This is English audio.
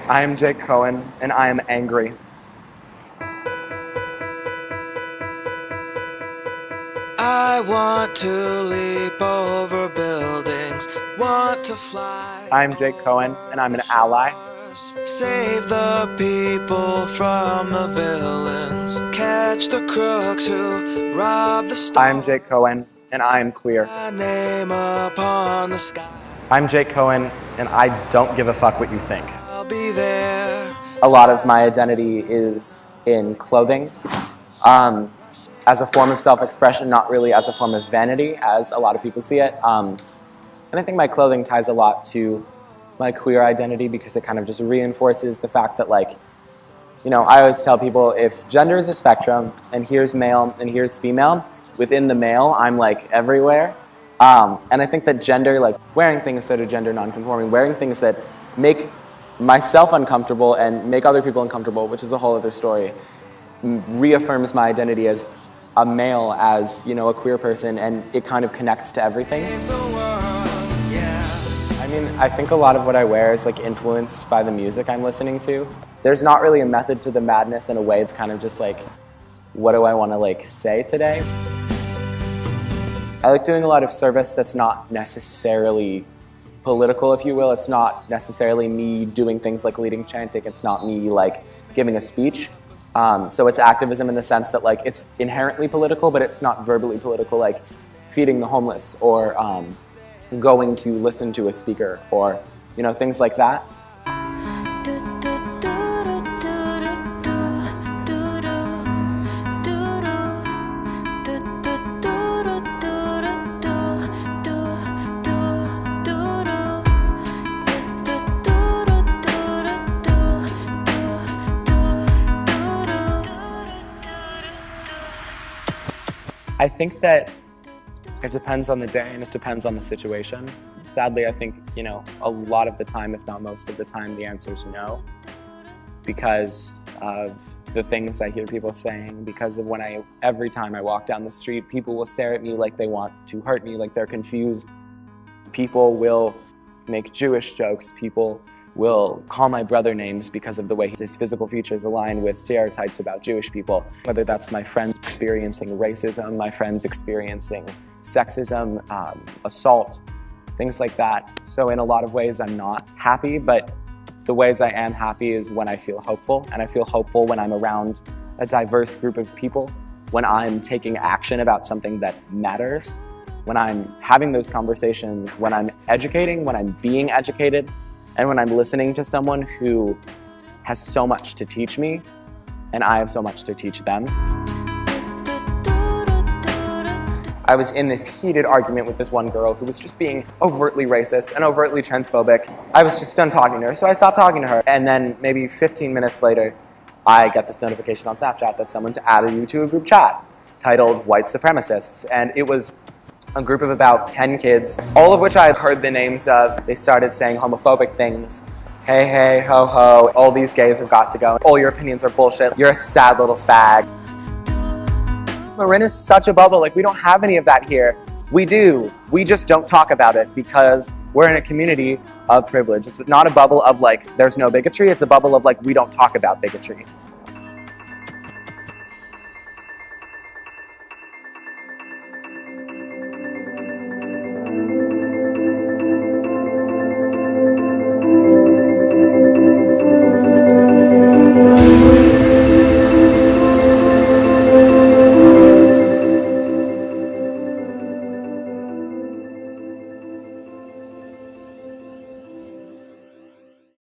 I am Jake Cohen, and I am angry. I want to leap over buildings, want to fly. I am Jake Cohen, and I'm an ally. Save the people from the villains, catch the crooks who rob the stars. I am Jake Cohen, and I am queer. My name upon the sky. I'm Jake Cohen, and I don't give a fuck what you think. I'll be there. A lot of my identity is in clothing, as a form of self-expression, not really as a form of vanity, as a lot of people see it. And I think my clothing ties a lot to my queer identity because it kind of just reinforces the fact that, like, you know, I always tell people if gender is a spectrum and here's male and here's female, within the male, I'm like everywhere. And I think that gender, like wearing things that are gender non-conforming, wearing things that make myself uncomfortable and make other people uncomfortable, which is a whole other story, reaffirms my identity as a male, as, you know, a queer person, and it kind of connects to everything. I mean, I think a lot of what I wear is like influenced by the music I'm listening to. There's not really a method to the madness. In a way, it's kind of just like, what do I want to like say today? I like doing a lot of service that's not necessarily political, if you will. It's not necessarily me doing things like leading chanting. It's not me like giving a speech. So it's activism in the sense that like it's inherently political, but it's not verbally political, like feeding the homeless or going to listen to a speaker or, you know, things like that. I think that it depends on the day and it depends on the situation. Sadly, I think, you know, a lot of the time, if not most of the time, the answer is no. Because of the things I hear people saying, because of every time I walk down the street, people will stare at me like they want to hurt me, like they're confused. People will make Jewish jokes. People will call my brother names because of the way his physical features align with stereotypes about Jewish people. Whether that's my friends experiencing racism, my friends experiencing sexism, assault, things like that. So in a lot of ways, I'm not happy, but the ways I am happy is when I feel hopeful, and I feel hopeful when I'm around a diverse group of people, when I'm taking action about something that matters, when I'm having those conversations, when I'm educating, when I'm being educated, and when I'm listening to someone who has so much to teach me, and I have so much to teach them. I was in this heated argument with this one girl who was just being overtly racist and overtly transphobic. I was just done talking to her, so I stopped talking to her. And then maybe 15 minutes later, I get this notification on Snapchat that someone's added you to a group chat titled White Supremacists. And it was a group of about 10 kids, all of which I had heard the names of. They started saying homophobic things. Hey, hey, ho, ho, all these gays have got to go. All your opinions are bullshit. You're a sad little fag. Marin is such a bubble, like we don't have any of that here. We do, we just don't talk about it because we're in a community of privilege. It's not a bubble of like, there's no bigotry, it's a bubble of like, we don't talk about bigotry.